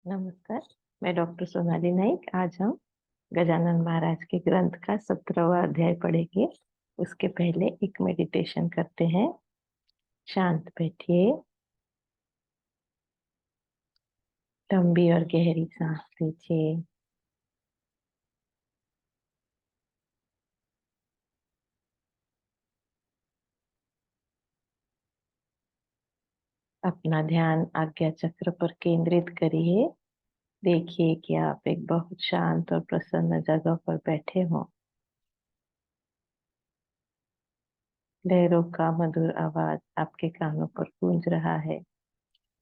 नमस्कार, मैं डॉक्टर सोनाली नाइक। आज हम गजानन महाराज के ग्रंथ का 17वां अध्याय पढ़ेंगे। उसके पहले एक मेडिटेशन करते हैं। शांत बैठिए, लंबी और गहरी सांस लीजिए। अपना ध्यान आज्ञा चक्र पर केंद्रित करिए। देखिए कि आप एक बहुत शांत और प्रसन्न जगह पर बैठे हों। लहरों का मधुर आवाज आपके कानों पर गूंज रहा है।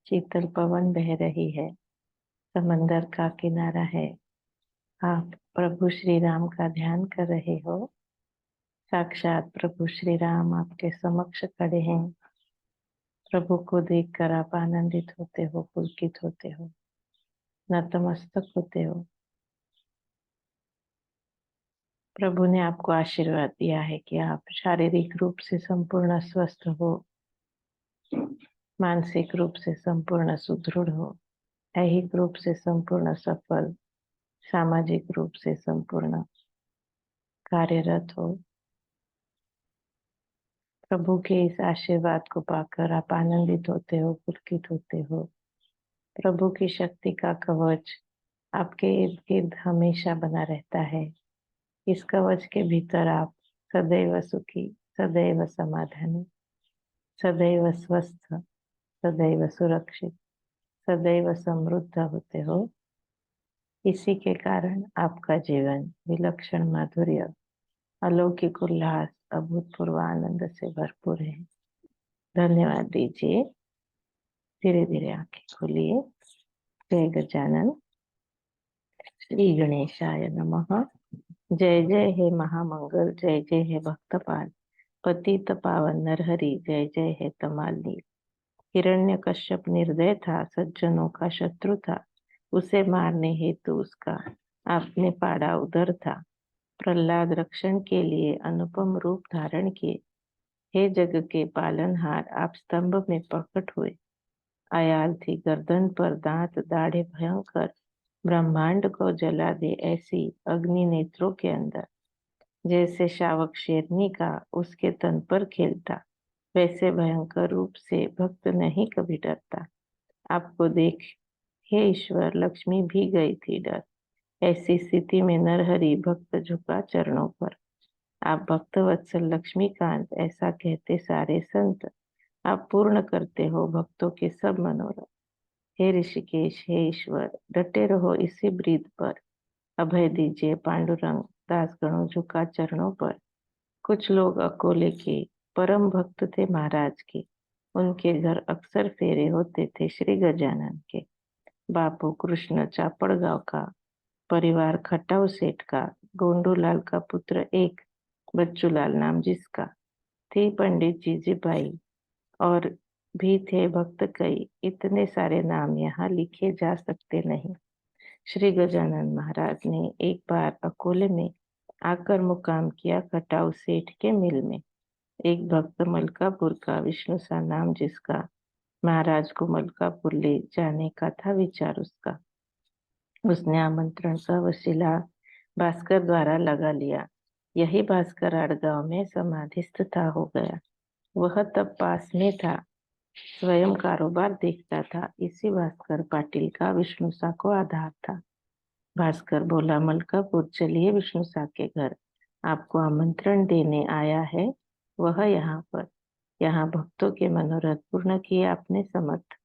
शीतल पवन बह रही है। समंदर का किनारा है। आप प्रभु श्री राम का ध्यान कर रहे हो। साक्षात प्रभु श्री राम आपके समक्ष खड़े हैं। प्रभु को देखकर आप आनंदित होते हो, पुलकित होते हो, नतमस्तक होते हो। प्रभु ने आपको आशीर्वाद दिया है कि आप शारीरिक रूप से संपूर्ण स्वस्थ हो, मानसिक रूप से संपूर्ण सुदृढ़ हो, ऐहिक रूप से संपूर्ण सफल, सामाजिक रूप से संपूर्ण कार्यरत हो। प्रभु के इस आशीर्वाद को पाकर आप आनंदित होते हो, पुलकित होते हो। प्रभु की शक्ति का कवच आपके इर्द गिर्द हमेशा बना रहता है। इस कवच के भीतर आप सदैव सुखी, सदैव समाधानी, सदैव स्वस्थ, सदैव सुरक्षित, सदैव समृद्ध होते हो। इसी के कारण आपका जीवन विलक्षण माधुर्य, अलौकिक उल्लास, अभूतपूर्व आनंद से भरपूर है। धन्यवाद दीजिए। धीरे धीरे आंखें खोलिए। जय गजानन। श्री गणेशाय नमः। जय जय हे महामंगल, जय जय हे भक्तपाल, पतित पावन नरहरि, जय जय हे तमालनील। हिरण्यकश्यप निर्दय था, सज्जनों का शत्रु था, उसे मारने हेतु उसका आपने पाड़ा उधर था। प्रहलाद रक्षण के लिए अनुपम रूप धारण किए। हे जग के पालनहार, आप स्तंभ में प्रकट हुए। आयाल थी गर्दन पर, दांत दाढ़े भयंकर, ब्रह्मांड को जला दे ऐसी अग्नि नेत्रों के अंदर। जैसे शावक शेरनी का उसके तन पर खेलता, वैसे भयंकर रूप से भक्त नहीं कभी डरता। आपको देख हे ईश्वर, लक्ष्मी भी गई थी डर। ऐसी स्थिति में नरहरि भक्त झुका चरणों पर। आप भक्त वत्सल लक्ष्मीकांत, ऐसा कहते सारे संत। आप पूर्ण करते हो भक्तों के सब मनोरथ। हे ऋषिकेश, हे ईश्वर, डटे रहो इसी ब्रीद पर। अभय दीजिए पांडुरंग, दासगणों झुका चरणों पर। कुछ लोग अकोले के परम भक्त थे महाराज के। उनके घर अक्सर फेरे होते थे श्री गजानन के। बापू कृष्ण चापड़गांव का, परिवार खटाव सेठ का, गोंडूलाल का पुत्र एक, बच्चूलाल नाम जिसका। थी पंडित जीजीबाई और भी थे भक्त कई। इतने सारे नाम यहाँ लिखे जा सकते नहीं। श्री गजानन महाराज ने एक बार अकोले में आकर मुकाम किया खटाव सेठ के मिल में। एक भक्त मलकापुर का, विष्णु सा नाम जिसका, महाराज को मलकापुर ले जाने का था विचार उसका। उसने आमंत्रण का वसीला भास्कर द्वारा लगा लिया। यही भास्कर आड़गांव में समाधिस्थ था हो गया। वह तब पास में था, स्वयं कारोबार देखता था। इसी भास्कर पाटिल का विष्णु सा को आधार था। भास्कर बोला, मलकापुर चलिए विष्णु सा के घर, आपको आमंत्रण देने आया है वह यहाँ पर। यहाँ भक्तों के मनोरथ पूर्ण किए आपने समर्थ।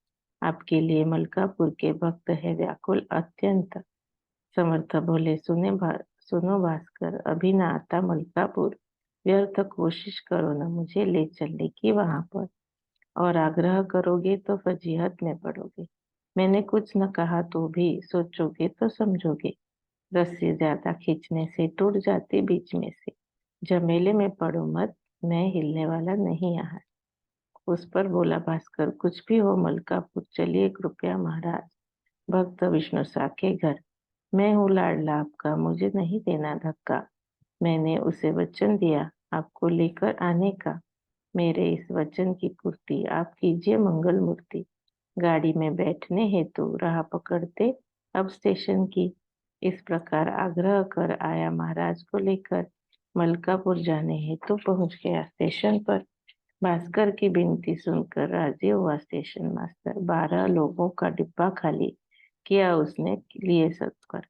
आपके लिए मलकापुर के भक्त है व्याकुल अत्यंत। समर्थ बोले, सुनो भास्कर, अभी ना आता मलकापुर। व्यर्थ कोशिश करो न मुझे ले चलने की वहां पर, और आग्रह करोगे तो फजीहत में पड़ोगे। मैंने कुछ न कहा तो भी सोचोगे तो समझोगे। रस्सी ज्यादा खींचने से टूट जाती बीच में से। झमेले में पड़ो मत, मैं हिलने वाला नहीं यहाँ। उस पर बोला भास्कर, कुछ भी हो मलकापुर चलिए कृपया महाराज। भक्त विष्णु सा के घर। मैं हूँ लाडला आपका, मुझे नहीं देना धक्का। मैंने उसे वचन दिया आपको लेकर आने का। मेरे इस वचन की पूर्ति आप कीजिए मंगल मूर्ति। गाड़ी में बैठने हेतु राह पकड़ते अब स्टेशन की। इस प्रकार आग्रह कर आया महाराज को लेकर। मलकापुर जाने हेतु पहुंच गया स्टेशन पर। भास्कर की विनती सुनकर राजी हुआ स्टेशन मास्टर। 12 लोगों का डिब्बा खाली किया उसने लिए सत्वर।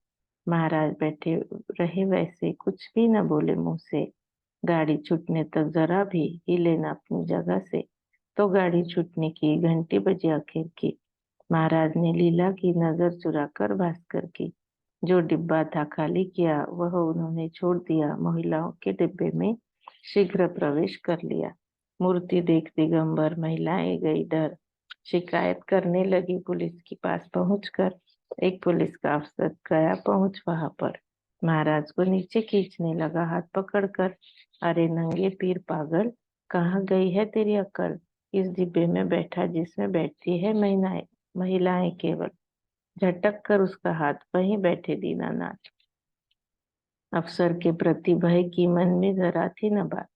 महाराज बैठे रहे वैसे, कुछ भी न बोले मुंह से। गाड़ी छूटने तक जरा भी हिले न अपनी जगह से। तो गाड़ी छूटने की घंटी बजी आखिर की। महाराज ने लीला की नजर चुराकर भास्कर की जो डिब्बा था खाली किया, वह उन्होंने छोड़ दिया। महिलाओं के डिब्बे में शीघ्र प्रवेश कर लिया। मूर्ति देख दिगंबर महिलाएं गई डर। शिकायत करने लगी पुलिस के पास पहुंचकर। एक पुलिस का अफसर गया पहुंच वहां पर। महाराज को नीचे खींचने लगा हाथ पकड़कर। अरे नंगे पीर पागल, कहाँ गई है तेरी अक्ल? इस डिब्बे में बैठा जिसमें बैठती है महिलाएं केवल। झटक कर उसका हाथ वहीं बैठे दीनानाथ। अफसर के प्रति भय की मन में जरा थी न बात।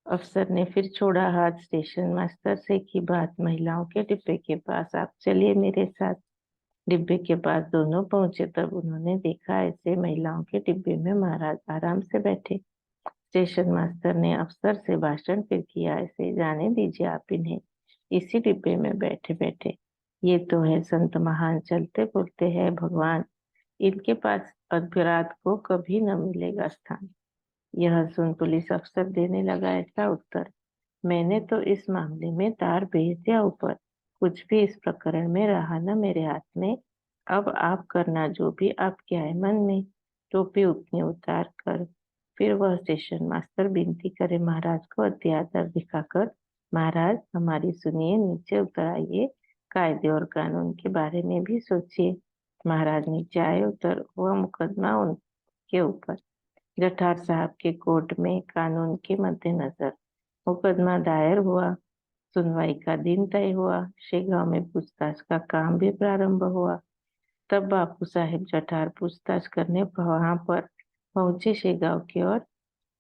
अफसर ने फिर छोड़ा हाथ। स्टेशन मास्टर से की बात, महिलाओं के डिब्बे के पास आप चलिए मेरे साथ। डिब्बे के पास दोनों पहुंचे तब उन्होंने देखा ऐसे महिलाओं के डिब्बे में महाराज आराम से बैठे। स्टेशन मास्टर ने अफसर से भाषण फिर किया, ऐसे जाने दीजिए आप इन्हें इसी डिब्बे में बैठे बैठे। ये तो है संत महान, चलते बोलते हैं भगवान। इनके पास अपराध को कभी न मिलेगा स्थान। यह सुन पुलिस अफसर देने लगा ऐसा उत्तर, मैंने तो इस मामले में तार भेज दिया ऊपर। कुछ भी इस प्रकरण में रहा न मेरे हाथ में। अब आप करना जो भी आपके आए मन में। टोपी उतनी उतार कर फिर वह स्टेशन मास्टर विनती करे महाराज को अति आदर दिखाकर, महाराज हमारी सुनिए, नीचे उतर आइए, कायदे और कानून के बारे में भी सोचिए। महाराज नीचे आए। उतर हुआ मुकदमा उनके ऊपर। जठार साहब के कोर्ट में कानून के मद्देनजर मुकदमा दायर हुआ। सुनवाई का दिन तय हुआ। शेगांव में पूछताछ का काम भी प्रारंभ हुआ। तब बापू साहेब जठार पूछताछ करने वहां पर पहुंचे। शेगांव की ओर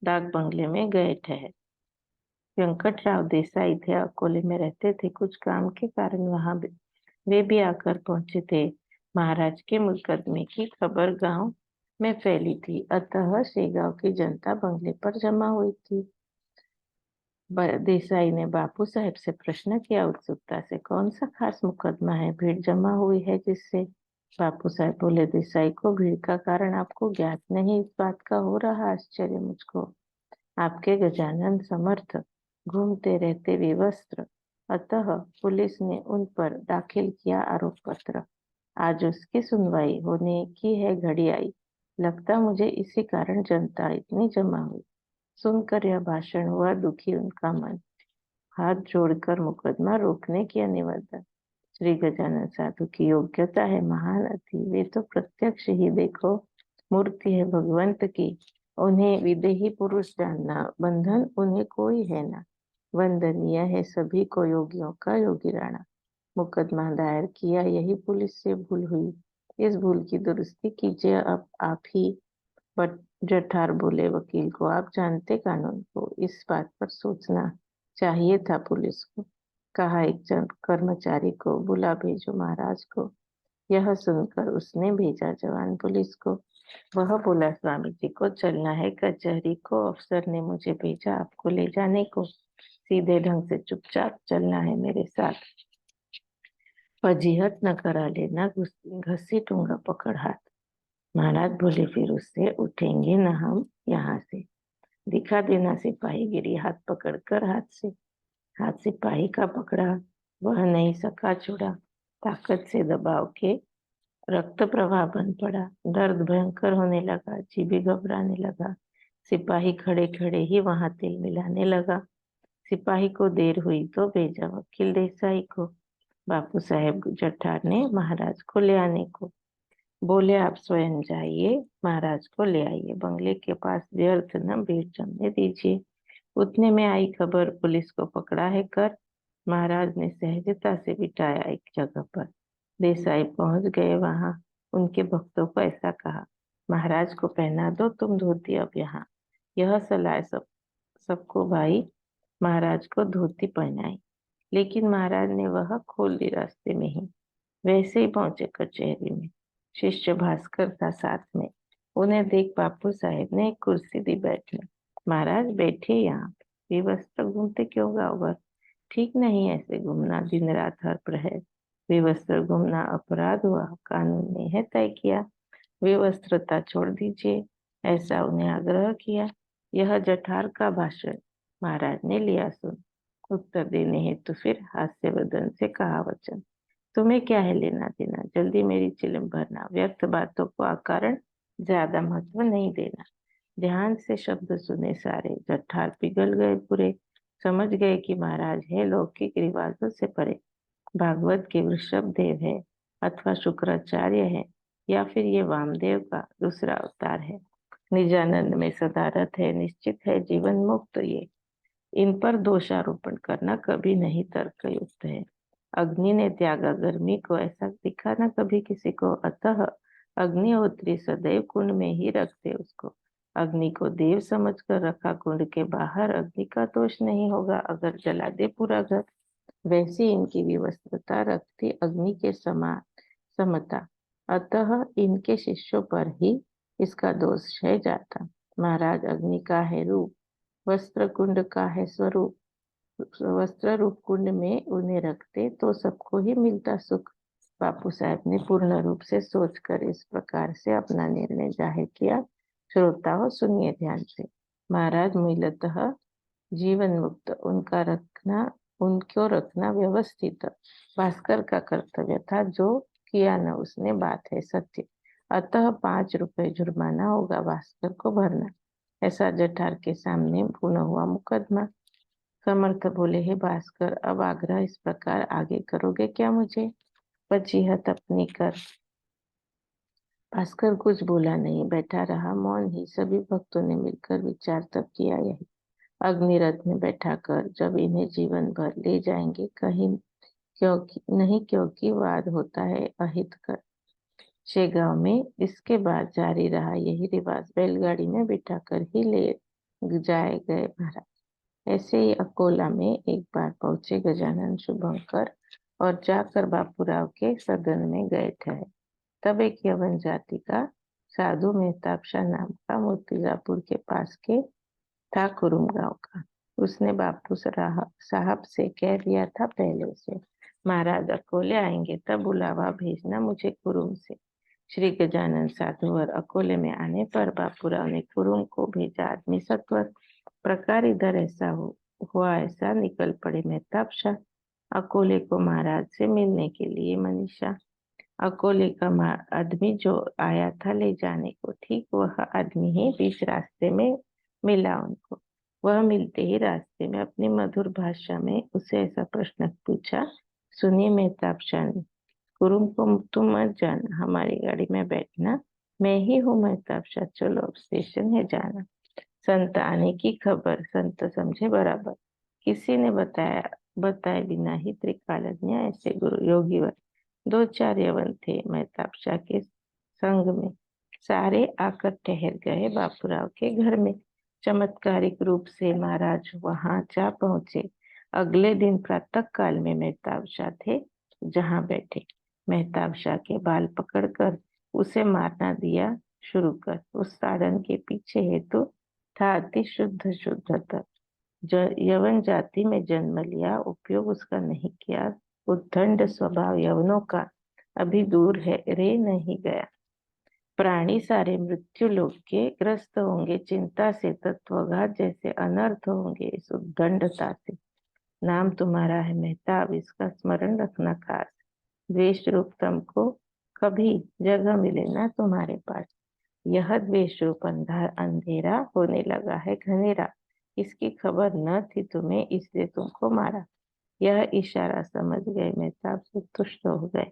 डाक बंगले में गए ठहर। वेंकटराव देसाई थे, अकोले में रहते थे। कुछ काम के कारण वहां वे भी आकर पहुंचे थे। महाराज के मुकदमे की खबर गांव में फैली थी, अतः शेगांव की जनता बंगले पर जमा हुई थी। देसाई ने बापू साहेब से प्रश्न किया उत्सुकता से, कौन सा खास मुकदमा है, भीड़ जमा हुई है जिससे? बापू साहेब बोले, देसाई को भीड़ का कारण आपको ज्ञात नहीं, इस बात का हो रहा आश्चर्य मुझको। आपके गजानन समर्थ घूमते रहते विवस्त्र, अतः पुलिस ने उन पर दाखिल किया आरोप पत्र। आज उसकी सुनवाई होने की है घड़ी आई। लगता मुझे इसी कारण जनता इतनी जमा हुई। सुनकर यह भाषण हुआ दुखी उनका मन। हाथ जोड़कर मुकदमा रोकने की निवेदन। श्री गजानन साधु की योग्यता है महान अति, वे तो प्रत्यक्ष ही देखो मूर्ति है भगवंत की। उन्हें विदेही पुरुष जानना, बंधन उन्हें कोई है ना। वंदनीय है सभी को योगियों का योगी राणा। मुकदमा दायर किया, यही पुलिस से भूल हुई। इस भूल की दुरुस्ती कीजिए अब आप ही। बट जठार बोले वकील को, आप जानते कानून को, इस बात पर सोचना चाहिए था पुलिस को। कहा एक जन कर्मचारी को बुला भेजो महाराज को। यह सुनकर उसने भेजा जवान पुलिस को। वह बोला, स्वामी जी को चलना है कचहरी को, अफसर ने मुझे भेजा आपको ले जाने को। सीधे ढंग से चुपचाप चलना है मेरे साथ, फजीहत न करा लेना, घसीटूंगा पकड़ हाथ। महाराज बोले, फिर उससे उठेंगे न हम यहाँ से। दिखा देना सिपाही गिरी हाथ पकड़कर हाथ से। हाथ सिपाही का पकड़ा, वह नहीं सका छुड़ा। ताकत से दबाव के रक्त प्रवाह बंद पड़ा। दर्द भयंकर होने लगा, जी भी घबराने लगा। सिपाही खड़े खड़े ही वहां तिल मिलाने लगा। सिपाही को देर हुई तो भेजा वकील देसाई को। बापू साहेब जठार ने महाराज को ले आने को बोले, आप स्वयं जाइए, महाराज को ले आइए, बंगले के पास व्यर्थ न भीड़ जमने दीजिए। उतने में आई खबर, पुलिस को पकड़ा है कर। महाराज ने सहजता से बिठाया एक जगह पर। देसाई पहुंच गए वहां। उनके भक्तों को ऐसा कहा, महाराज को पहना दो तुम धोती अब यहाँ। यह सलाह सबको भाई। महाराज को धोती पहनाई, लेकिन महाराज ने वह खोल दी रास्ते में ही। वैसे ही पहुंचे कचहरी में। शिष्य भास्कर था साथ में। उन्हें देख बापू साहेब ने एक कुर्सी दी बैठने। महाराज बैठे यहाँ। विवस्त्र घूमते क्यों गाँव भर? ठीक नहीं ऐसे घूमना दिन रात हर प्रहर। विवस्त्र घूमना अपराध हुआ, कानून ने है तय किया। विवस्त्रता छोड़ दीजिए, ऐसा उन्हें आग्रह किया। यह जठार का भाषण महाराज ने लिया सुन। उत्तर देने हेतु फिर हास्य वदन से कहा वचन। तुम्हें क्या है लेना देना, जल्दी मेरी चिलम भरना। व्यर्थ बातों को अकारण ज्यादा महत्व नहीं देना। ध्यान से शब्द सुने सारे, जठार पिघल गए पूरे। समझ गए कि महाराज है लौकिक रिवाजों से परे। भागवत के वृषभ देव है अथवा शुक्राचार्य है, या फिर ये वामदेव का दूसरा अवतार है। निजानंद में सदारत है, निश्चित है जीवन मुक्त ये। इन पर दोषारोपण करना कभी नहीं तर्कयुक्त है। अग्नि ने त्यागा गर्मी को, ऐसा दिखा न कभी किसी को। अतः अग्निहोत्री सदैव कुंड में ही रखते उसको। अग्नि को देव समझकर रखा कुंड के बाहर, अग्नि का दोष नहीं होगा अगर जला दे पूरा घर। वैसी इनकी विवस्त्रता रखती अग्नि के समान समता। अतः इनके शिष्यों पर ही इसका दोष है जाता। महाराज अग्नि का है रूप, वस्त्र कुंड का है स्वरूप। वस्त्र रूप कुंड में उन्हें रखते तो सबको ही मिलता सुख। बापू साहब ने पूर्ण रूप से सोचकर इस प्रकार से अपना निर्णय जाहिर किया। श्रोताओं सुनिए ध्यान से। महाराज मूलतः जीवन मुक्त, उनको रखना व्यवस्थित भास्कर का कर्तव्य था। जो किया न उसने बात है सत्य। अतः 5 रुपए जुर्माना होगा भास्कर को भरना। ऐसा जठार के सामने पूर्ण हुआ मुकदमा। समर्थ बोले, हे भास्कर, अब आग्रह इस प्रकार आगे करोगे क्या मुझे? वजीहत अपनी कर। भास्कर कुछ बोला नहीं, बैठा रहा मौन ही। सभी भक्तों ने मिलकर विचार तब किया यही। अग्निरथ में बैठा कर जब इन्हें जीवन भर ले जाएंगे कहीं, क्योंकि वाद होता है अहित कर। शेगांव में इसके बाद जारी रहा यही रिवाज। बैलगाड़ी में बिठाकर ही ले जाए गए महाराज। ऐसे ही अकोला में एक बार पहुंचे गजानन शुभंकर और जाकर बापूराव के सदन में गए ठहरे। तब एक यवन जाति का साधु मेहताब शाह नाम का मूर्तिजापुर के पास के था, कुरुम गांव का। उसने बापू साहब से कह दिया था पहले से, महाराज अकोले आएंगे तब बुलावा भेजना मुझे कुरुम से। श्री गजानन साधु और अकोले में आने पर बापूराव ने कुरुम को भेजा। आदमी सत्वर प्रकार इधर ऐसा हुआ ऐसा निकल पड़े मेहताब शाह अकोले को महाराज से मिलने के लिए। मनीषा अकोले का आदमी जो आया था ले जाने को, ठीक वह आदमी ही बीच रास्ते में मिला उनको। वह मिलते ही रास्ते में अपनी मधुर भाषा में उसे ऐसा प्रश्न पूछा, सुनिए मेहताब शाह ने, कुरुम को तुम मत जाना, हमारी गाड़ी में बैठना। मैं ही हूँ मेहताब शाह, चलो अब स्टेशन है जाना। संत आने की खबर संत समझे बराबर, किसी ने बताए बिना ही त्रिकालज्ञ ऐसे गुरु योगीवर 2-4 यवन थे मेहताब शाह के संग में। सारे आकर ठहर गए बापूराव के घर में। चमत्कारिक रूप से महाराज वहां जा पहुंचे। अगले दिन प्रातः काल में मेहताब शाह थे जहां बैठे। मेहताब शाह के बाल पकड़कर उसे मारना दिया शुरू कर। उस साड़न के पीछे हेतु था अति शुद्धतर। यवन जाति में जन्म लिया, उपयोग उसका नहीं किया। उद्दंड स्वभाव यवनों का अभी दूर है रे नहीं गया। प्राणी सारे मृत्यु लोक के ग्रस्त होंगे चिंता से, तत्वघात जैसे अनर्थ होंगे इस उद्दंडता से। नाम तुम्हारा है मेहताब, इसका स्मरण रखना खास। द्वेष रूप तुमको कभी जगह मिले ना तुम्हारे पास। यह द्वेष रूप अंधेरा होने लगा है घनेरा। इसकी खबर न थी तुम्हें इसलिए तुमको मारा। यह इशारा समझ गए मेहताब से तुष्ट हो गए।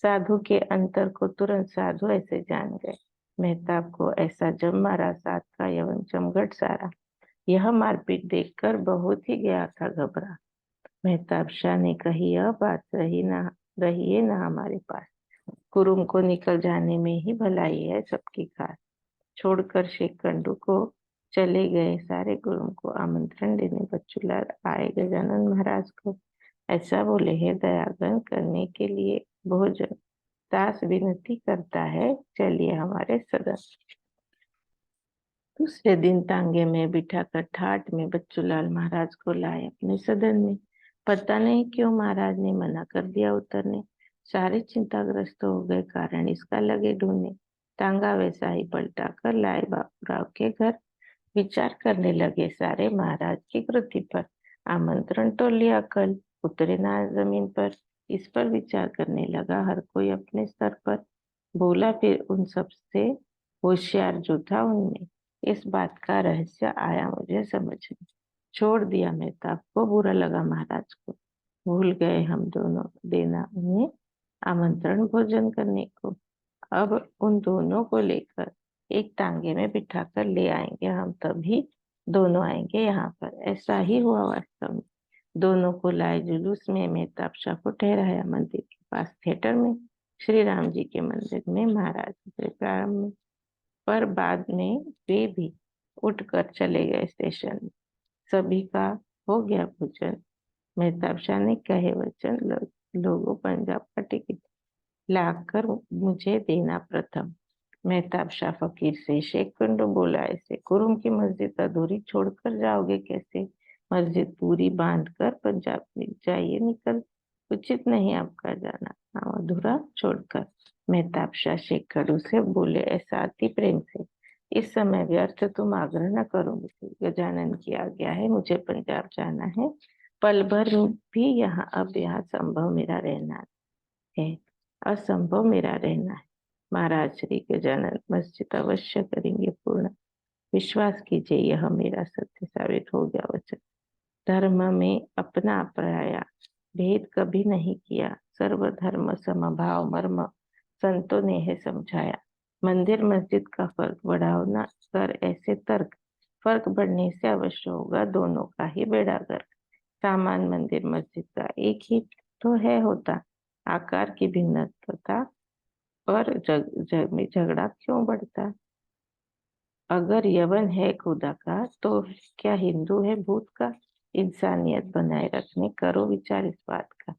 साधु के अंतर को तुरंत साधु ऐसे जान गए। मेहताब को ऐसा जब मारा सात का यवन चमगट सारा। यह मारपीट देखकर बहुत ही गया था घबरा। मेहताब शाह ने कही, यह बात रही ना हमारे पास। कुरुम को निकल जाने में ही भलाई है सबकी खास। छोड़कर शेख कंडू को चले गए सारे। गुरुओं को आमंत्रण देने बच्चूलाल आए गजानन महाराज को। ऐसा बोले, है दयागन करने के लिए भोजन। दास विनती करता है, चलिए हमारे सदन। दूसरे दिन तांगे में बिठाकर ठाट में बच्चूलाल महाराज को लाए अपने सदन में। पता नहीं क्यों महाराज ने मना कर दिया उतरने। सारे चिंताग्रस्त हो गए, कारण इसका लगे ढूंढने। तांगा वैसा ही पलटा कर लाए बापूराव के घर। विचार करने लगे सारे महाराज की कृति पर। आमंत्रण तो लिया कल, उतरे ना जमीन पर। इस पर विचार करने लगा हर कोई अपने स्तर पर। बोला फिर उन सबसे, होशियार जो था उनमें, इस बात का रहस्य आया मुझे समझ में। छोड़ दिया मेहताब को, बुरा लगा महाराज को। भूल गए हम दोनों देना उन्हें आमंत्रण भोजन करने को। अब उन दोनों को लेकर एक तांगे में बिठाकर ले आएंगे हम, तभी दोनों आएंगे यहाँ पर। ऐसा ही हुआ वास्तव में। दोनों को लाए जुलूस में मेहताब शाह को ठहराया मंदिर के पास थिएटर में। श्री राम जी के मंदिर में महाराज उतरे प्रारंभ में, पर बाद में वे भी उठकर चले गए स्टेशन में। सभी का हो गया भोजन। मेहताब शाह ने कहे वचन, लोगों पंजाब का टिकट लाकर मुझे देना प्रथम। मेहताब शाह फकीर से शेख कुंडू बोला, ऐसे कुरुम की मस्जिद अधूरी छोड़कर जाओगे कैसे? मस्जिद पूरी बांध कर पंजाब में जाइए निकल, उचित नहीं आपका जाना हाँ अधूरा छोड़कर। मेहताब शाह शेख कुंडू से बोले, ऐसा अति प्रेम से। इस समय व्यर्थ तुम आग्रह न करो मुझे, गजानन की आज्ञा है, मुझे पंजाब जाना है। पल भर भी यहाँ संभव मेरा रहना है, असंभव मेरा रहना है। महाराज श्री गजानन मस्जिद अवश्य करेंगे पूर्ण। विश्वास कीजिए यह मेरा सत्य साबित हो गया वचन। धर्म में अपना पराया भेद कभी नहीं किया, सर्वधर्म समभाव मर्म संतों ने है समझाया। मंदिर मस्जिद का फर्क बढ़ाओ न कर ऐसे तर्क, फर्क बढ़ने से अवश्य होगा दोनों का ही बेड़ा गर्क। सामान मंदिर मस्जिद का एक ही तो है होता, आकार की भिन्नता पर जग में झगड़ा क्यों बढ़ता? अगर यवन है खुदा का तो क्या हिंदू है भूत का? इंसानियत बनाए रखने करो विचार इस बात का,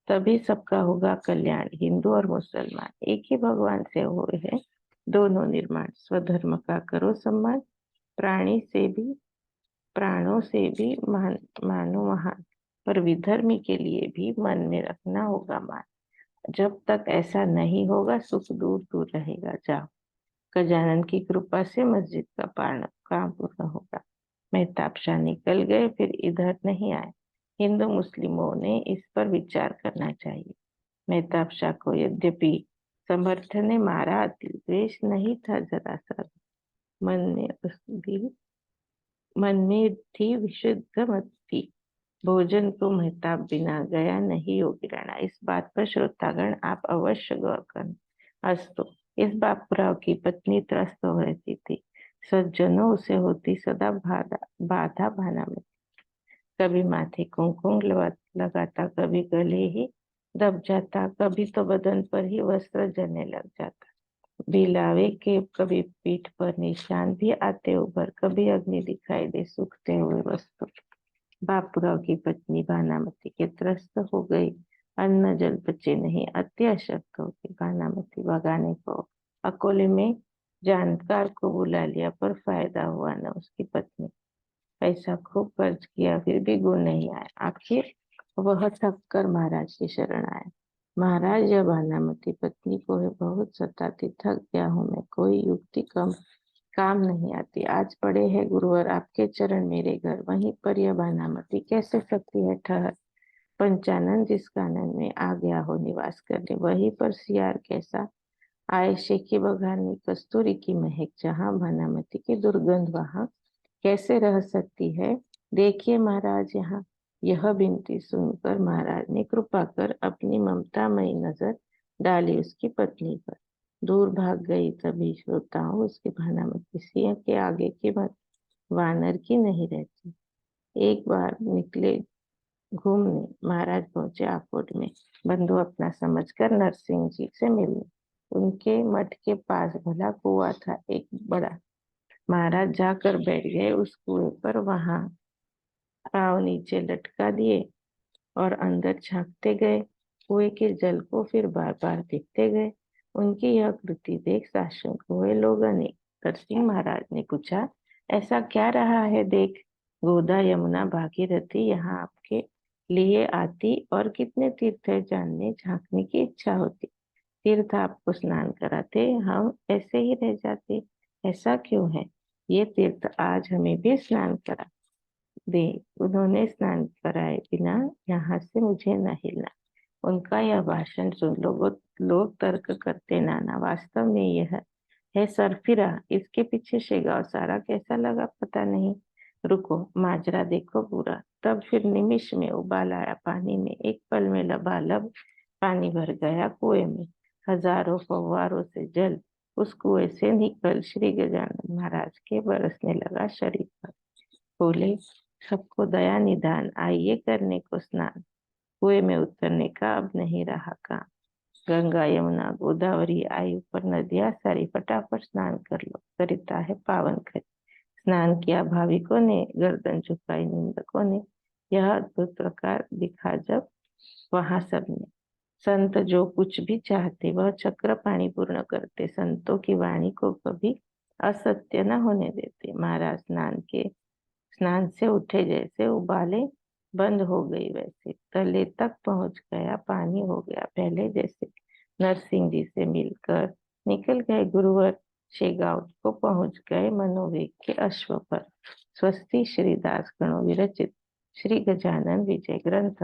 तभी सबका होगा कल्याण। हिंदू और मुसलमान एक ही भगवान से हुए हैं दोनों निर्माण। स्वधर्म का करो सम्मान, प्राणी से भी प्राणों से भी मानो महान। पर विधर्मी के लिए भी मन में रखना होगा मान। जब तक ऐसा नहीं होगा सुख दूर दूर रहेगा। जाओ, गजानन की कृपा से मस्जिद का काम पूर्ण होगा। मेहताब शाह निकल गए, फिर इधर नहीं आए। हिंदू मुस्लिमों ने इस पर विचार करना चाहिए। मेहताब शाह को यद्यपि समर्थ ने मारा, द्वेष नहीं था जरा सा। मन में भी मन में थी विशुद्ध मत थी। भोजन को मेहताब बिना गया नहीं योगी राणा। इस बात पर श्रोतागण आप अवश्य गौर करना। अस्तु, इस बापूराव की पत्नी त्रस्त हो रहती थी। सज्जनों उसे होती सदा बाधा भाना में। कभी माथे कुमकुम लगाता, कभी गले ही दब जाता, कभी तो बदन पर ही वस्त्र जलने लग जाता। बिलावे के कभी पीठ पर निशान भी आते उभर, कभी अग्नि दिखाई दे सूखते हुए वस्त्र। बापूराव की पत्नी भानामती के त्रस्त हो गई। अन्न जल बचे नहीं, अति अशक्त हो गई। भानामती भगाने को अकोले में जानकार को बुला लिया, पर फायदा हुआ न। उसकी पत्नी पैसा खूब खर्च किया, फिर भी गुण नहीं आया। आखिर वह थक कर महाराज की शरण आया। महाराज, यह भानामती पत्नी को है बहुत सताती, थक गया हूँ मैं, कोई युक्ति कम काम नहीं आती। आज पड़े है गुरुवर आपके चरण मेरे घर, वहीं पर यह भानामती कैसे सकती है ठहर? पंचानन जिस कानन में आ गया हो निवास करने, वहीं पर सियार कैसा आए शेखी बघानी कस्तूरी की महक, जहाँ भानामती की दुर्गंध वहां कैसे रह सकती है? देखिए महाराज यहाँ। यह विनती सुनकर महाराज ने कृपा कर अपनी ममतामयी नजर डाली उसकी पत्नी पर। दूर भाग गई तभी श्रोताओं उसके भानामती सिंह के आगे की मत वानर की नहीं रहती। एक बार निकले घूमने, महाराज पहुंचे आकोट में बंधु अपना समझकर नरसिंह जी से मिलने। उनके मठ के पास भला कुआं था एक बड़ा। महाराज जाकर बैठ गए उस कुएं पर, वहां पाँव नीचे लटका दिए और अंदर झांकते गए। कुएं के जल को फिर बार बार देखते गए। उनकी यह कृति देख साशंक हुए लोगों ने। नरसिंह महाराज ने पूछा, ऐसा क्या रहा है देख? गोदा, यमुना, भागीरथी यहाँ आपके लिए आती और कितने तीर्थ जानने झांकने की इच्छा होती। तीर्थ आपको स्नान कराते, हम ऐसे ही रह जाते। ऐसा क्यों है? ये तीर्थ आज हमें भी स्नान करा दे। उन्होंने स्नान कराए बिना यहाँ से मुझे न हिलना। उनका यह भाषण सुन लोग तर्क करते, नाना वास्तव में यह है सरफिरा, इसके पीछे शेगाव सारा कैसा लगा पता नहीं। रुको, माजरा देखो पूरा। तब फिर निमिष में उबाल आया पानी में, एक पल में लबालब पानी भर गया कुएं में। हजारों फव्वारों से जल उस कुएं से निकल श्री गजानन महाराज के बरसने लगा शरीर पर। बोले, सबको दया निदान, आइए करने को स्नान। कुएं में उतरने का अब नहीं रहा काम। गंगा, यमुना, गोदावरी आई ऊपर नदियां सारी, फटाफट स्नान कर लो, सरिता है पावन खरी। स्नान किया भाविकों ने, गर्दन झुकाई निंदकों ने। यह अद्भुत प्रकार दिखा जब वहां सबने। संत जो कुछ भी चाहते वह चक्र पाणी पूर्ण करते। संतों की वाणी को कभी असत्य न होने देते। महाराज स्नान से उठे, जैसे उबाले बंद हो गई वैसे तले तक पहुंच गया, पानी हो गया पहले जैसे। नरसिंह जी से मिलकर निकल गए गुरुवर, शेगांव को पहुंच गए मनोवेग के अश्व पर। स्वस्ति श्रीदास गणों विरचित श्री गजानन विजय ग्रंथ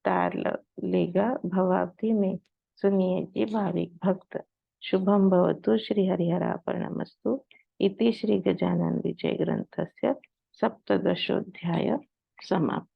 तार लेगा भवाब्दी में। सुनिए जी भाविक भक्त। शुभम भवतु श्री हरिहरार्पणमस्तु। इति श्री गजानन विजय ग्रंथस्य सप्तदशोऽध्याय समाप्त।